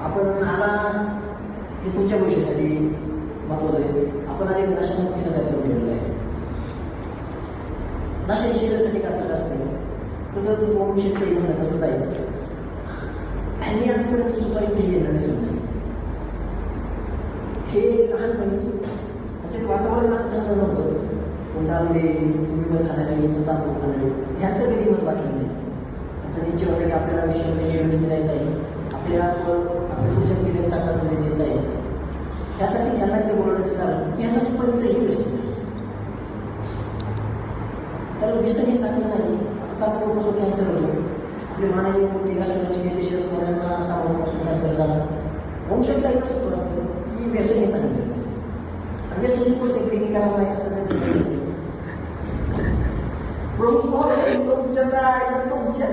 आपण आला हे तुमच्या भविष्यासाठी महत्त्वाचं आहे. आपण आधी नशामुक्तीचा कार्यक्रम ठेवलेला आहे. नशा ही शरीरासाठी घातक असते, तसंच वंशेचं म्हणणं तसंच आहे. आणि आजपर्यंत सुपारीचं येणार नाही समजा. हे लहानपणी त्याचं वातावरण असं चांगलं नव्हतं. कोणता आंबे उंबर खाणारे, कोणता आंबो खाणारे ह्याचं कधी मत वाटलं नाही. त्याचं निश्चय वाटलं की आपल्याला आयुष्यामध्ये यश मिळायचं आहे, आपल्या पुढच्या पिढीला चांगला संदेश द्यायचा आहे. ह्यासाठी ह्यांना ते बोलवण्याचं कारण की ह्यांना सुपारीचंही व्यसन आहे. तर व्यसन हे चांगलं नाही. आता तांबाखूपासून कॅन्सर होतो. आपले माननीय मोठी राष्ट्राची नेते शरद पवार यांना तांबाखूपासून कॅन्सर झाला. वंशजला कसं कळतं की व्यसन हे चांगलं आहे आणि व्यसन ही कोणत्या पिढी करावं नाही असं त्यांचं प्रमुख तुमच्या